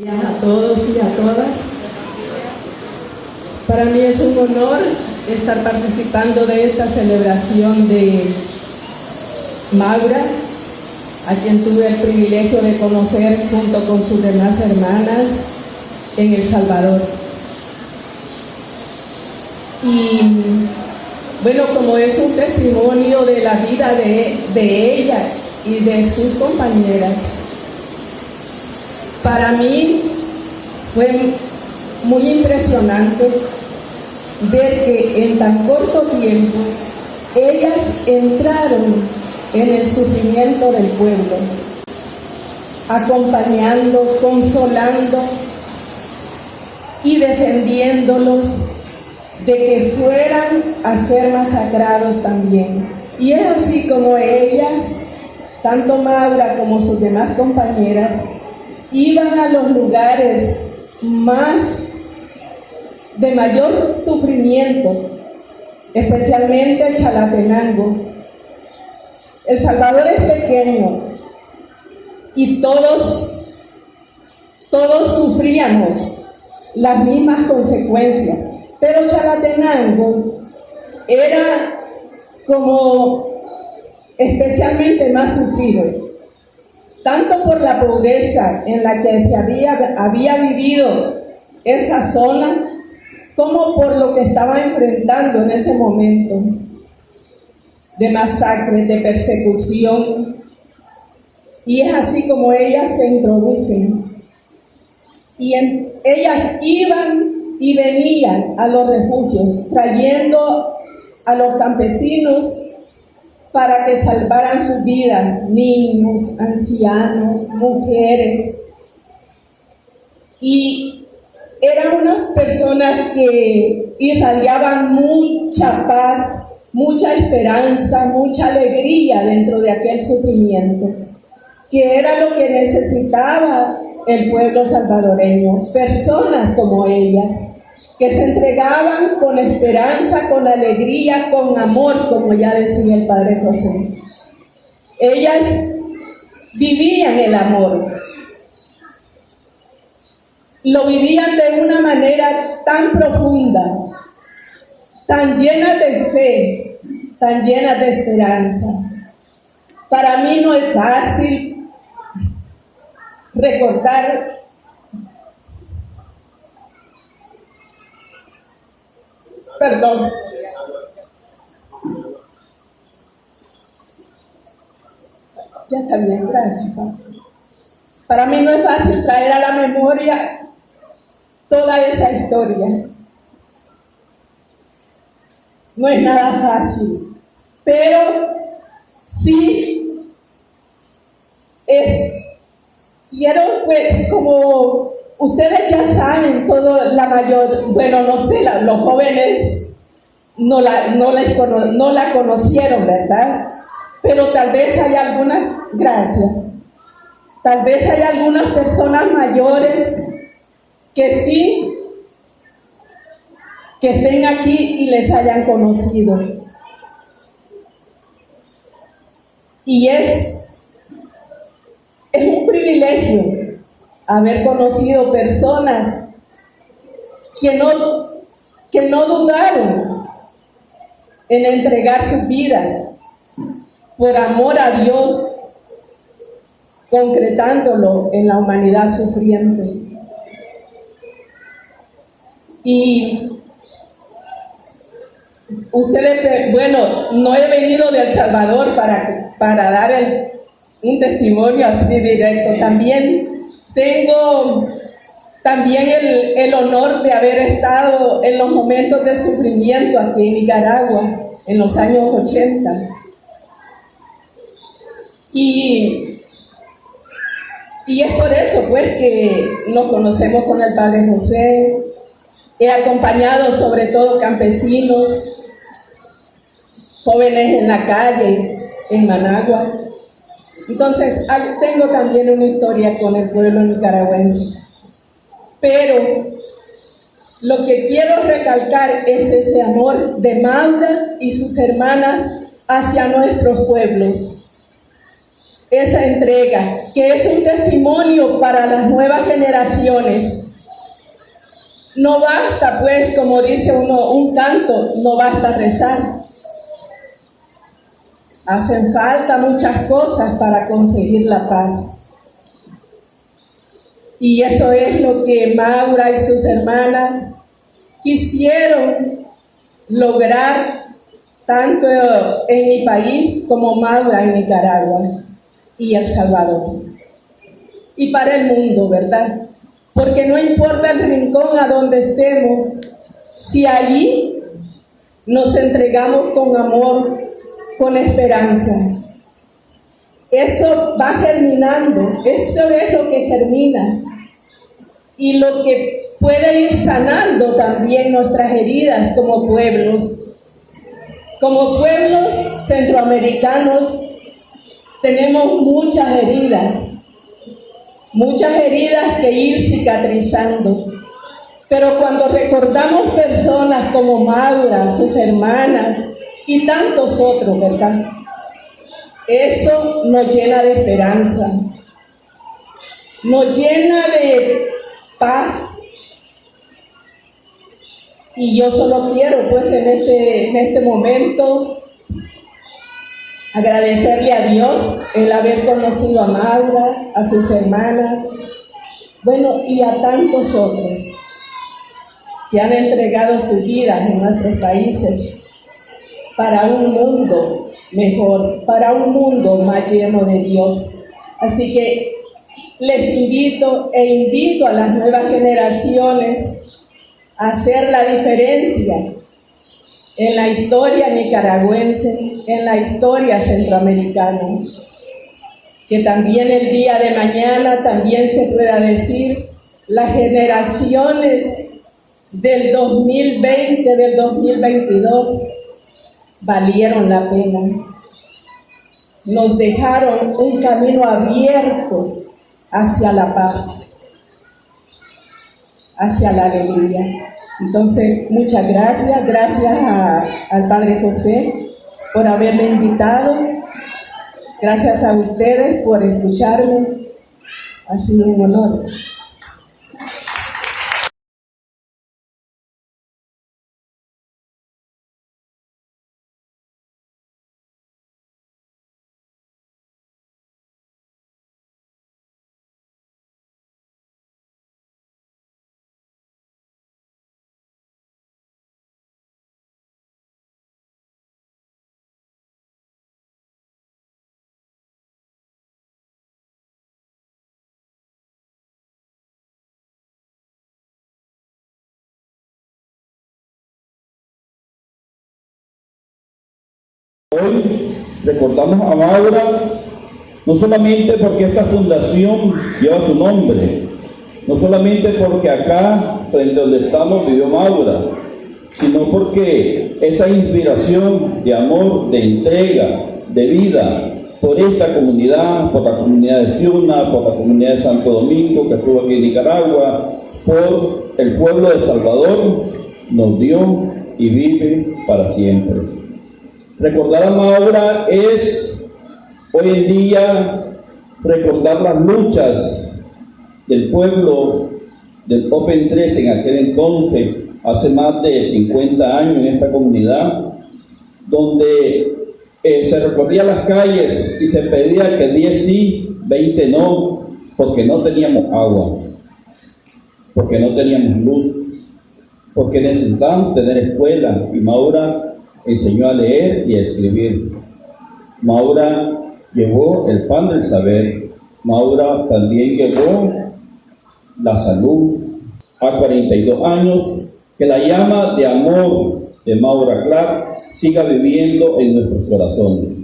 A todos y a todas. Para mí es un honor estar participando de esta celebración de Maura, a quien tuve el privilegio de conocer junto con sus demás hermanas en El Salvador. Y bueno, como es un testimonio de la vida de ella y de sus compañeras, para mí fue muy impresionante ver que en tan corto tiempo ellas entraron en el sufrimiento del pueblo, acompañando, consolando y defendiéndolos de que fueran a ser masacrados también. Y es así como ellas, tanto Maura como sus demás compañeras, iban a los lugares de mayor sufrimiento, especialmente Chalatenango. El Salvador es pequeño y todos sufríamos las mismas consecuencias, pero Chalatenango era como especialmente más sufrido, tanto por la pobreza en la que se había vivido esa zona, como por lo que estaba enfrentando en ese momento de masacre, de persecución. Y es así como ellas se introducen. Y ellas iban y venían a los refugios, trayendo a los campesinos para que salvaran sus vidas, niños, ancianos, mujeres. Y eran unas personas que irradiaban mucha paz, mucha esperanza, mucha alegría dentro de aquel sufrimiento, que era lo que necesitaba el pueblo salvadoreño, personas como ellas, que se entregaban con esperanza, con alegría, con amor, como ya decía el Padre José. Ellas vivían el amor, lo vivían de una manera tan profunda, tan llena de fe, tan llena de esperanza. Para mí no es fácil recordar perdón. Ya está bien, gracias, Pablo. Para mí no es fácil traer a la memoria toda esa historia. No es nada fácil, pero sí quiero, pues, como ustedes ya saben, los jóvenes no la conocieron, ¿verdad? Pero tal vez hay algunas personas mayores que sí, que estén aquí y les hayan conocido. Y es un privilegio haber conocido personas que no dudaron en entregar sus vidas por amor a Dios, concretándolo en la humanidad sufriente. Y ustedes, no he venido de El Salvador para dar un testimonio así directo. También tengo el honor de haber estado en los momentos de sufrimiento aquí en Nicaragua, en los años 80. Y es por eso, pues, que nos conocemos con el Padre José. He acompañado sobre todo campesinos, jóvenes en la calle, en Managua. Entonces, tengo también una historia con el pueblo nicaragüense. Pero lo que quiero recalcar es ese amor de Maura y sus hermanas hacia nuestros pueblos. esa entrega, que es un testimonio para las nuevas generaciones. No basta, pues, como dice uno, un canto, no basta rezar. Hacen falta muchas cosas para conseguir la paz. Y eso es lo que Maura y sus hermanas quisieron lograr, tanto en mi país como Maura en Nicaragua y El Salvador. Y para el mundo, ¿verdad? Porque no importa el rincón a donde estemos, si allí nos entregamos con amor, con esperanza, eso va germinando, eso es lo que germina y lo que puede ir sanando también nuestras heridas como pueblos. Como pueblos centroamericanos tenemos muchas heridas que ir cicatrizando. Pero cuando recordamos personas como Maura, sus hermanas y tantos otros, ¿verdad? Eso nos llena de esperanza, nos llena de paz. Y yo solo quiero, pues, en este momento agradecerle a Dios el haber conocido a Maura, a sus hermanas, bueno, y a tantos otros que han entregado sus vidas en nuestros países para un mundo mejor, para un mundo más lleno de Dios. Así que les invito a las nuevas generaciones a hacer la diferencia en la historia nicaragüense, en la historia centroamericana. Que también el día de mañana también se pueda decir las generaciones del 2020, del 2022, valieron la pena. Nos dejaron un camino abierto hacia la paz, hacia la alegría. Entonces, muchas gracias, al Padre José por haberme invitado, gracias a ustedes por escucharme, ha sido un honor. Hoy recordamos a Maura no solamente porque esta fundación lleva su nombre, no solamente porque acá, frente a donde estamos, vivió Maura, sino porque esa inspiración de amor, de entrega, de vida por esta comunidad, por la comunidad de Ciuna, por la comunidad de Santo Domingo que estuvo aquí en Nicaragua, por el pueblo de Salvador, nos dio y vive para siempre. Recordar a Maura es hoy en día recordar las luchas del pueblo del Open 3 en aquel entonces, hace más de 50 años en esta comunidad, donde se recorría las calles y se pedía que 10 sí, 20 no, porque no teníamos agua, porque no teníamos luz, porque necesitábamos tener escuela, y Maura enseñó a leer y a escribir. Maura llevó el pan del saber. Maura también llevó la salud. A 42 años, que la llama de amor de Maura Clark siga viviendo en nuestros corazones.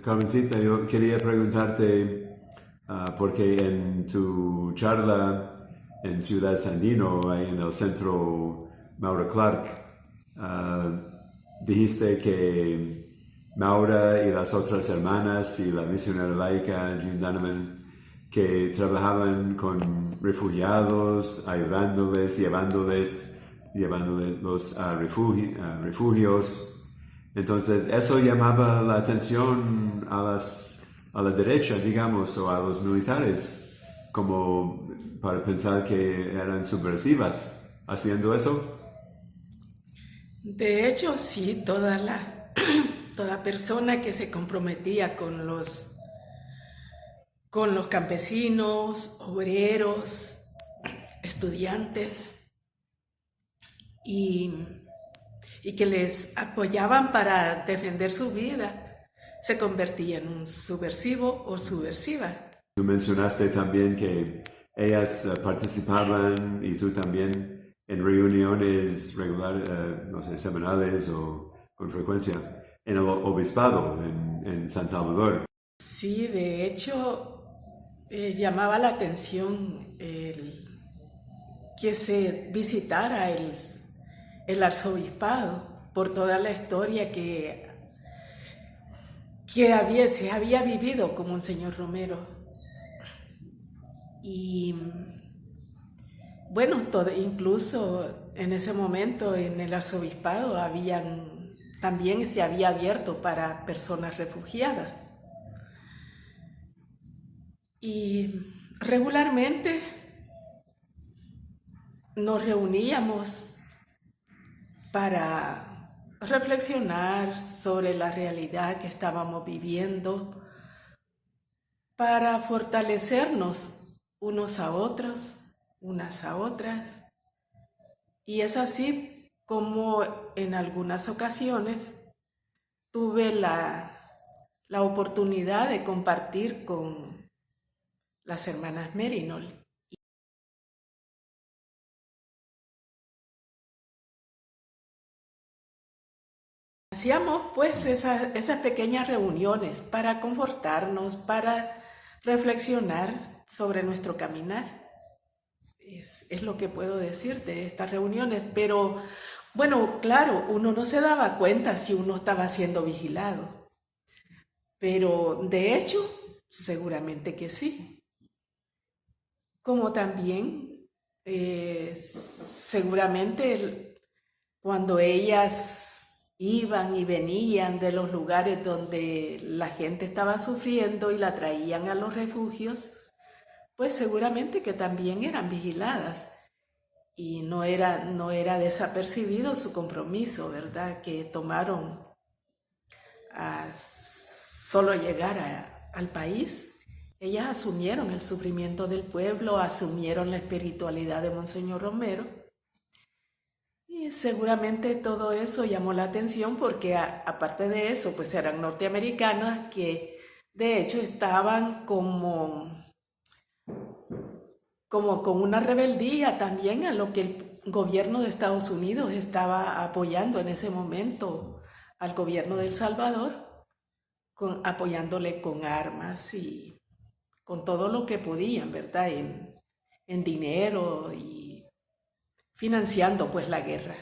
Carmencita, yo quería preguntarte, porque en tu charla en Ciudad Sandino, ahí en el centro Maura Clark, dijiste que Maura y las otras hermanas y la misionera laica Jean Donovan, que trabajaban con refugiados, ayudándoles, llevándoles a refugios. Entonces eso llamaba la atención a la derecha, digamos, o a los militares, como para pensar que eran subversivas haciendo eso. De hecho, sí, toda persona que se comprometía con los campesinos, obreros, estudiantes y que les apoyaban para defender su vida, se convertía en un subversivo o subversiva. Tú mencionaste también que ellas participaban, y tú también, en reuniones regulares, semanales o con frecuencia, en el obispado en San Salvador. Sí, de hecho, llamaba la atención que se visitara el arzobispado por toda la historia que se había vivido con Monseñor Romero. Y bueno, incluso en ese momento en el arzobispado también se había abierto para personas refugiadas. Y regularmente nos reuníamos para reflexionar sobre la realidad que estábamos viviendo, para fortalecernos unos a otros, unas a otras. Y es así como en algunas ocasiones tuve la oportunidad de compartir con las hermanas Merinol. Hacíamos pues esas pequeñas reuniones para confortarnos, para reflexionar sobre nuestro caminar. Es lo que puedo decir de estas reuniones, pero bueno, claro, uno no se daba cuenta si uno estaba siendo vigilado, pero de hecho, seguramente que sí. Como también, seguramente cuando ellas iban y venían de los lugares donde la gente estaba sufriendo y la traían a los refugios, pues seguramente que también eran vigiladas y no era desapercibido su compromiso, ¿verdad? Que tomaron a solo llegar al país. Ellas asumieron el sufrimiento del pueblo, asumieron la espiritualidad de Monseñor Romero. Y seguramente todo eso llamó la atención porque aparte de eso, pues eran norteamericanas que de hecho estaban como con una rebeldía también a lo que el gobierno de Estados Unidos estaba apoyando en ese momento al gobierno de El Salvador, apoyándole con armas y con todo lo que podían, ¿verdad? En dinero y financiando pues la guerra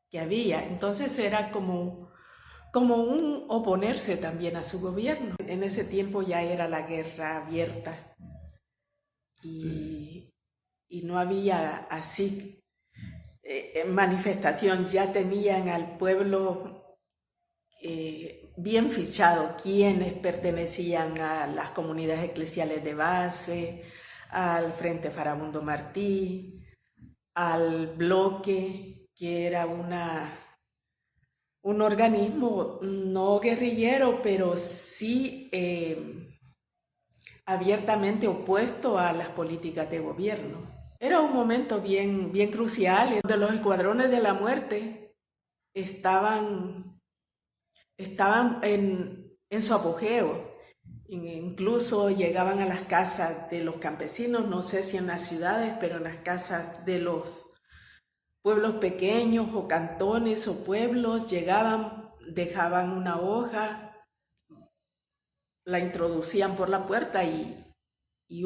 que había. Entonces era como un oponerse también a su gobierno. En ese tiempo ya era la guerra abierta y no había así manifestación. Ya tenían al pueblo bien fichado quienes pertenecían a las comunidades eclesiales de base, al Frente Farabundo Martí, al bloque, que era un organismo no guerrillero, pero sí abiertamente opuesto a las políticas de gobierno. Era un momento bien crucial, donde los escuadrones de la muerte estaban en su apogeo. Incluso llegaban a las casas de los campesinos, no sé si en las ciudades, pero en las casas de los pueblos pequeños o cantones o pueblos, llegaban, dejaban una hoja, la introducían por la puerta y y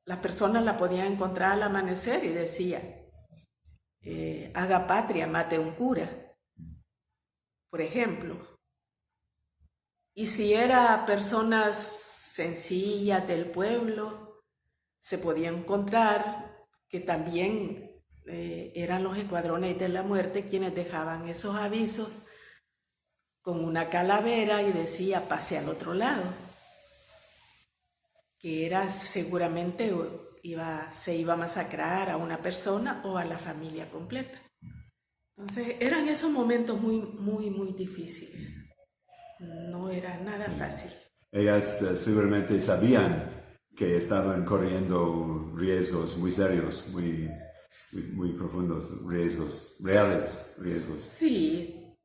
las personas la podían encontrar al amanecer y decía, haga patria, mate un cura, por ejemplo. Y si era personas sencillas del pueblo, se podía encontrar que también eran los escuadrones de la muerte quienes dejaban esos avisos con una calavera y decía pase al otro lado, que era seguramente se iba a masacrar a una persona o a la familia completa. Entonces eran esos momentos muy, muy, muy difíciles. No era nada fácil. Ellas seguramente sabían que estaban corriendo riesgos muy serios, muy profundos, riesgos, reales riesgos.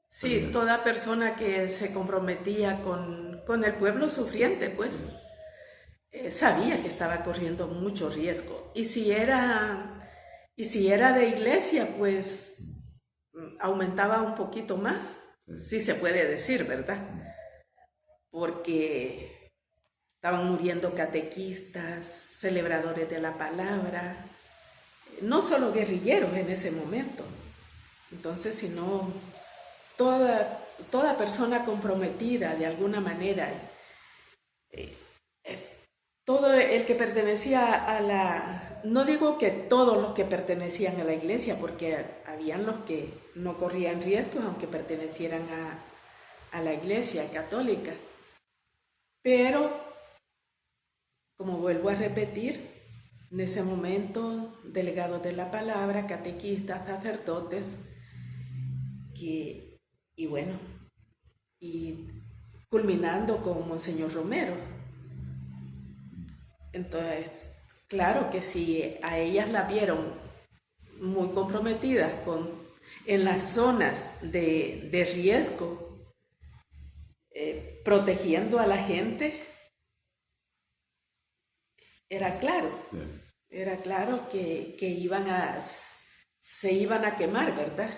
Sí, toda persona que se comprometía con el pueblo sufriente, pues, sabía que estaba corriendo mucho riesgo. Y si era de iglesia, pues, aumentaba un poquito más, sí se puede decir, ¿verdad? Porque estaban muriendo catequistas, celebradores de la palabra, no solo guerrilleros en ese momento. Entonces, sino toda persona comprometida de alguna manera, todo el que pertenecía no digo que todos los que pertenecían a la iglesia, porque habían los que no corrían riesgos aunque pertenecieran a la iglesia católica. Pero, como vuelvo a repetir, en ese momento, delegados de la palabra, catequistas, sacerdotes, y culminando con Monseñor Romero. Entonces, claro que si a ellas la vieron muy comprometidas en las zonas de riesgo, protegiendo a la gente, era claro que se iban a quemar, ¿verdad?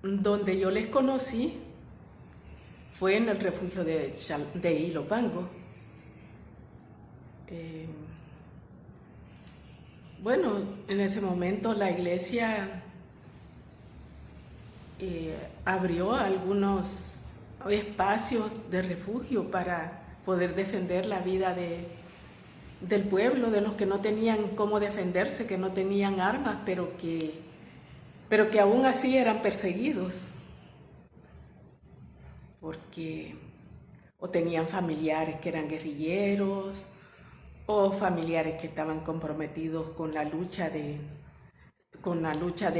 Donde yo les conocí fue en el refugio de Ilopango. En ese momento la iglesia abrió algunos espacios de refugio para poder defender la vida del pueblo, de los que no tenían cómo defenderse, que no tenían armas, pero que aún así eran perseguidos, porque o tenían familiares que eran guerrilleros, o familiares que estaban comprometidos con la lucha de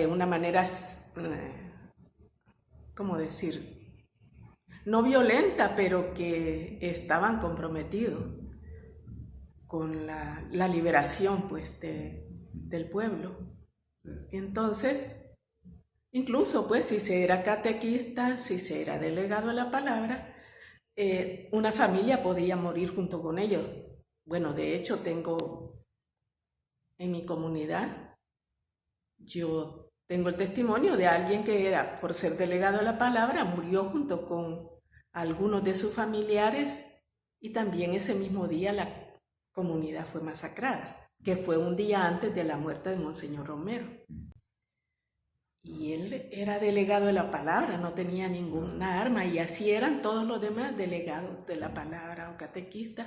una manera, ¿cómo decir? No violenta, pero que estaban comprometidos con la liberación, pues, del pueblo. Entonces, incluso, pues, si se era catequista, si se era delegado a la palabra, una familia podía morir junto con ellos. Bueno, de hecho, tengo en mi comunidad, yo tengo el testimonio de alguien que por ser delegado a la palabra, murió junto con algunos de sus familiares, y también ese mismo día la comunidad fue masacrada, que fue un día antes de la muerte de Monseñor Romero. Y él era delegado de la palabra, no tenía ninguna arma, y así eran todos los demás delegados de la palabra o catequistas.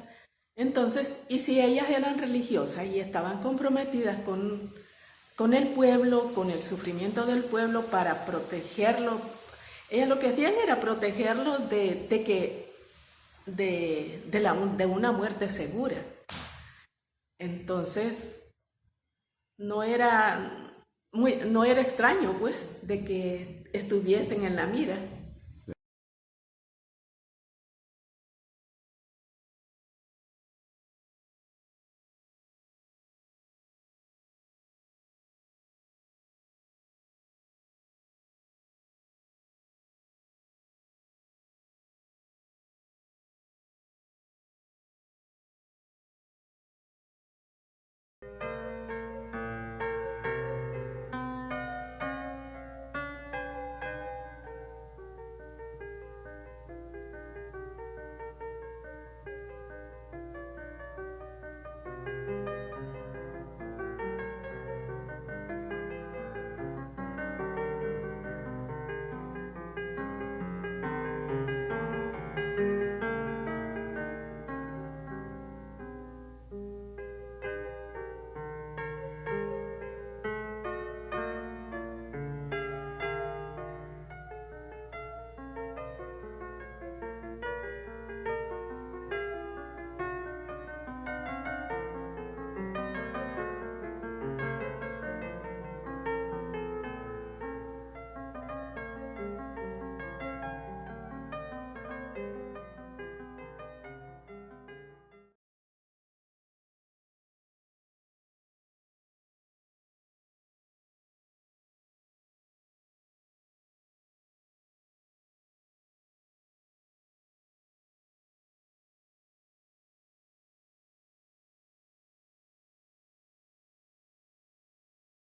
Entonces, y si ellas eran religiosas y estaban comprometidas con el pueblo, con el sufrimiento del pueblo, para protegerlo, ellas lo que hacían era protegerlo de una muerte segura. Entonces, no era extraño, pues, de que estuviesen en la mira.